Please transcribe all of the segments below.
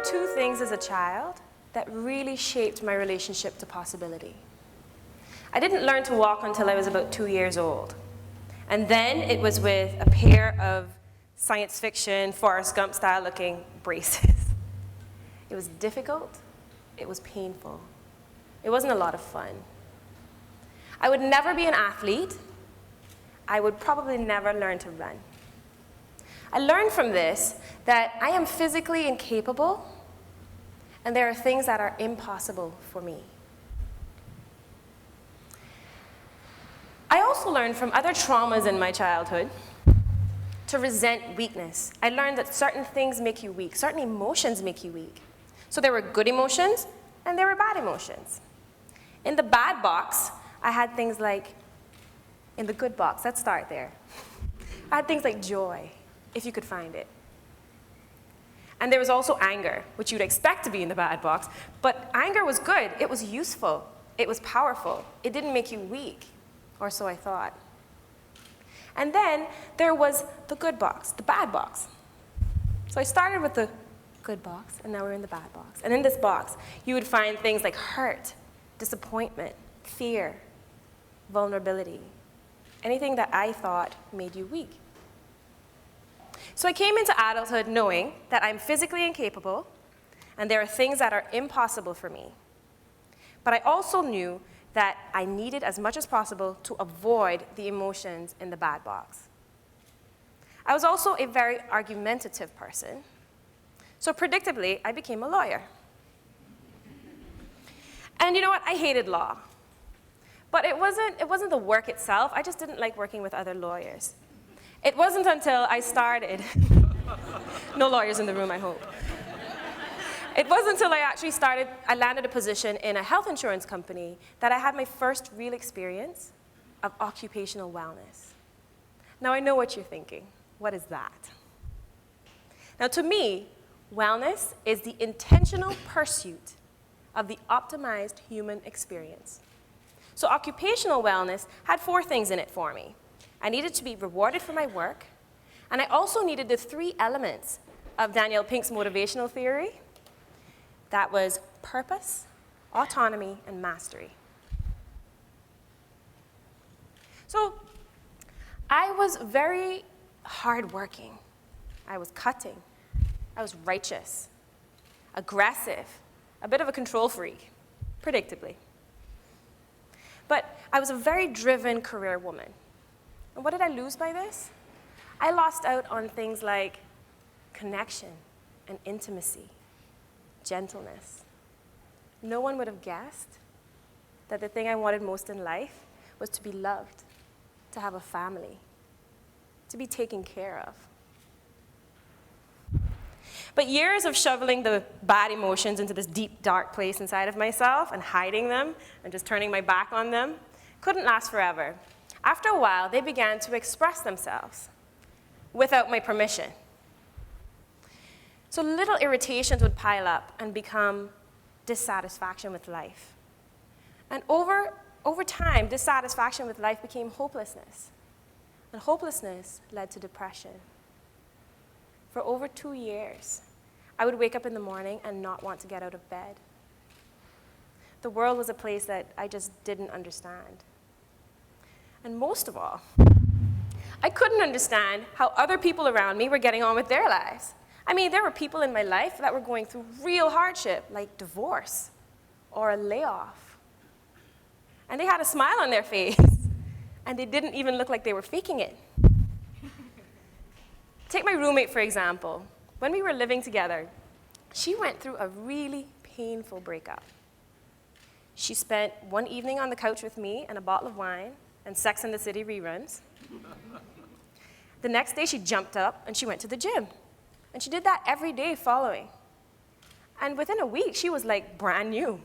two things as a child that really shaped my relationship to possibility. I didn't learn to walk until I was about 2 years old. And then it was with a pair of science fiction, Forrest Gump style looking braces. It was difficult, it was painful. It wasn't a lot of fun. I would never be an athlete. I would probably never learn to run. I learned from this that I am physically incapable, and there are things that are impossible for me. I also learned from other traumas in my childhood to resent weakness. I learned that certain things make you weak, certain emotions make you weak. So there were good emotions, and there were bad emotions. In the bad box, I had things like, in the good box, let's start there. I had things like joy, if you could find it. And there was also anger, which you'd expect to be in the bad box, but anger was good, it was useful, it was powerful, it didn't make you weak, or so I thought. And then there was the good box, the bad box. So I started with the good box, and now we're in the bad box. And in this box, you would find things like hurt, disappointment, fear, vulnerability, anything that I thought made you weak. So I came into adulthood knowing that I'm physically incapable, and there are things that are impossible for me. But I also knew that I needed as much as possible to avoid the emotions in the bad box. I was also a very argumentative person, so predictably, I became a lawyer. And you know what? I hated law. But it wasn't the work itself. I just didn't like working with other lawyers. It wasn't until I started, no lawyers in the room, I hope. It wasn't until I landed a position in a health insurance company that I had my first real experience of occupational wellness. Now I know what you're thinking. What is that? Now to me, wellness is the intentional pursuit of the optimized human experience. So occupational wellness had 4 things in it for me. I needed to be rewarded for my work, and I also needed the 3 elements of Danielle Pink's motivational theory. That was purpose, autonomy, and mastery. So I was very hardworking. I was cutting. I was righteous, aggressive, a bit of a control freak, predictably. But I was a very driven career woman. And what did I lose by this? I lost out on things like connection and intimacy, gentleness. No one would have guessed that the thing I wanted most in life was to be loved, to have a family, to be taken care of. But years of shoveling the bad emotions into this deep, dark place inside of myself and hiding them and just turning my back on them couldn't last forever. After a while, they began to express themselves without my permission. So little irritations would pile up and become dissatisfaction with life. And over time, dissatisfaction with life became hopelessness. And hopelessness led to depression. For over 2 years, I would wake up in the morning and not want to get out of bed. The world was a place that I just didn't understand. And most of all, I couldn't understand how other people around me were getting on with their lives. I mean, there were people in my life that were going through real hardship, like divorce or a layoff. And they had a smile on their face, and they didn't even look like they were faking it. Take my roommate, for example. When we were living together, she went through a really painful breakup. She spent one evening on the couch with me and a bottle of wine and Sex and the City reruns. The next day, she jumped up and she went to the gym. And she did that every day following. And within a week, she was like brand new.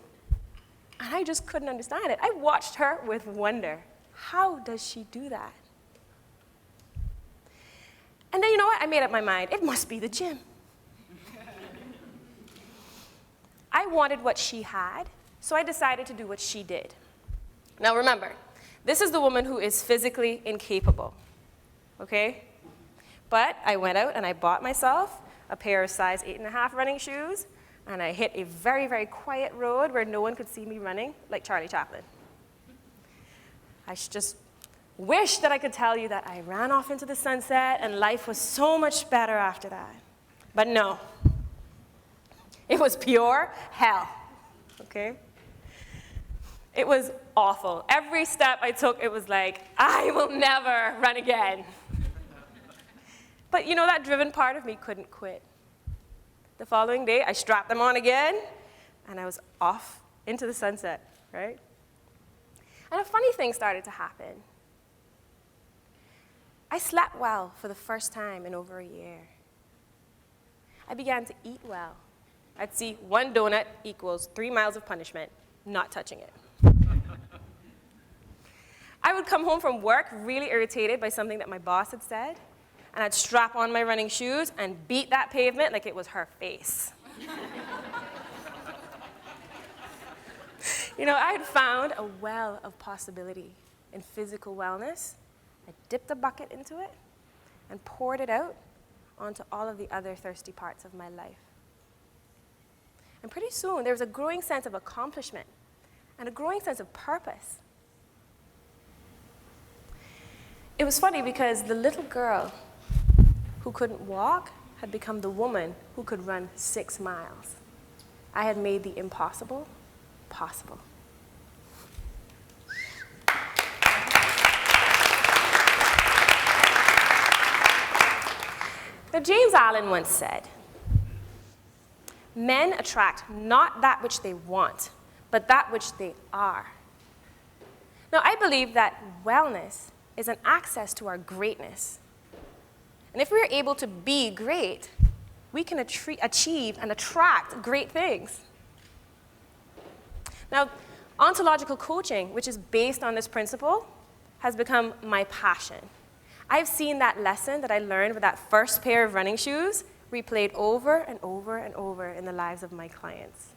And I just couldn't understand it. I watched her with wonder. How does she do that? And then you know what? I made up my mind. It must be the gym. I wanted what she had, so I decided to do what she did. Now remember, this is the woman who is physically incapable, okay? But I went out and I bought myself a pair of size 8.5 running shoes, and I hit a very, very quiet road where no one could see me running, like Charlie Chaplin. I just wish that I could tell you that I ran off into the sunset and life was so much better after that. But no. It was pure hell, okay? It was awful. Every step I took, it was like, I will never run again. But you know, that driven part of me couldn't quit. The following day, I strapped them on again, and I was off into the sunset, right? And a funny thing started to happen. I slept well for the first time in over a year. I began to eat well. I'd see 1 donut equals 3 miles of punishment, not touching it. I would come home from work really irritated by something that my boss had said, and I'd strap on my running shoes and beat that pavement like it was her face. You know, I had found a well of possibility in physical wellness. I dipped a bucket into it and poured it out onto all of the other thirsty parts of my life. And pretty soon, there was a growing sense of accomplishment and a growing sense of purpose. It was funny because the little girl who couldn't walk had become the woman who could run 6 miles. I had made the impossible possible. Now, James Allen once said, "Men attract not that which they want, but that which they are." Now, I believe that wellness is an access to our greatness. And if we are able to be great, we can achieve and attract great things. Now, ontological coaching, which is based on this principle, has become my passion. I've seen that lesson that I learned with that first pair of running shoes replayed over and over and over in the lives of my clients.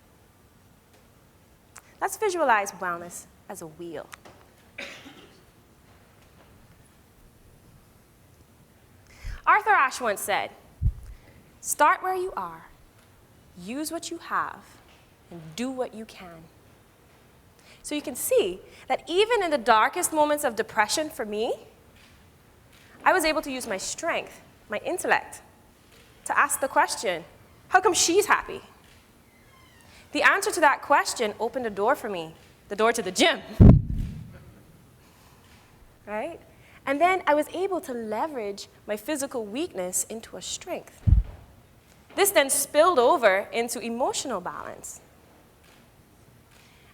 Let's visualize wellness as a wheel. Arthur Ashe once said, "Start where you are, use what you have, and do what you can." So you can see that even in the darkest moments of depression for me, I was able to use my strength, my intellect, to ask the question, how come she's happy? The answer to that question opened a door for me, the door to the gym, right? And then I was able to leverage my physical weakness into a strength. This then spilled over into emotional balance.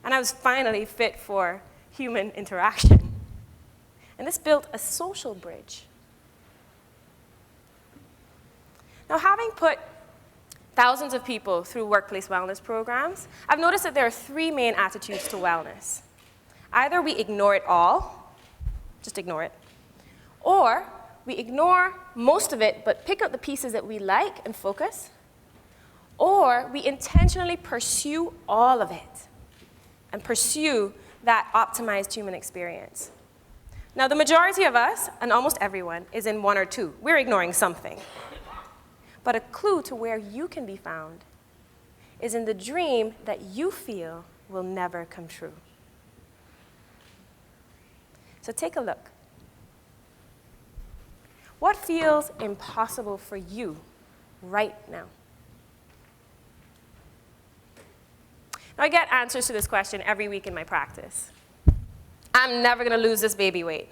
And I was finally fit for human interaction. And this built a social bridge. Now, having put thousands of people through workplace wellness programs, I've noticed that there are 3 main attitudes to wellness. Either we ignore it all, just ignore it, or we ignore most of it but pick up the pieces that we like and focus, or we intentionally pursue all of it and pursue that optimized human experience. Now, the majority of us, and almost everyone, is in 1 or 2. We're ignoring something. But a clue to where you can be found is in the dream that you feel will never come true. So take a look. What feels impossible for you right now? Now, I get answers to this question every week in my practice. I'm never going to lose this baby weight.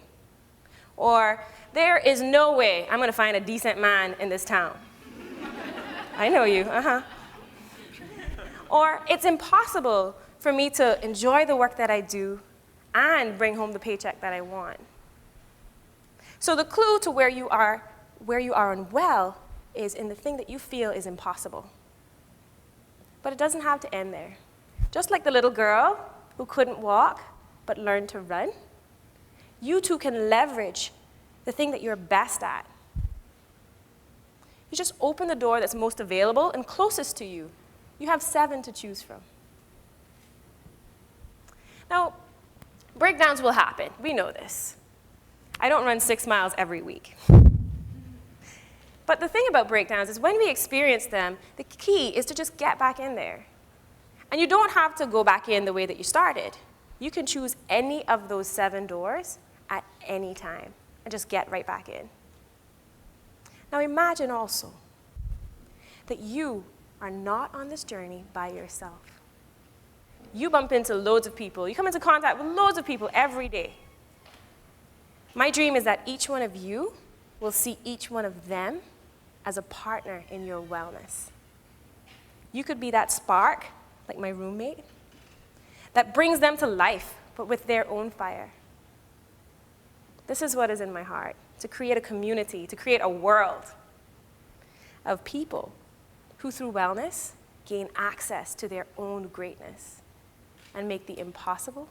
Or, there is no way I'm going to find a decent man in this town. I know you, Or, it's impossible for me to enjoy the work that I do and bring home the paycheck that I want. So the clue to where you are unwell is in the thing that you feel is impossible. But it doesn't have to end there. Just like the little girl who couldn't walk but learned to run, you too can leverage the thing that you're best at. You just open the door that's most available and closest to you. You have 7 to choose from. Now, breakdowns will happen. We know this. I don't run 6 miles every week. But the thing about breakdowns is when we experience them, the key is to just get back in there. And you don't have to go back in the way that you started. You can choose any of those 7 doors at any time and just get right back in. Now imagine also that you are not on this journey by yourself. You bump into loads of people. You come into contact with loads of people every day. My dream is that each one of you will see each one of them as a partner in your wellness. You could be that spark, like my roommate, that brings them to life, but with their own fire. This is what is in my heart, to create a community, to create a world of people who, through wellness, gain access to their own greatness and make the impossible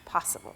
possible.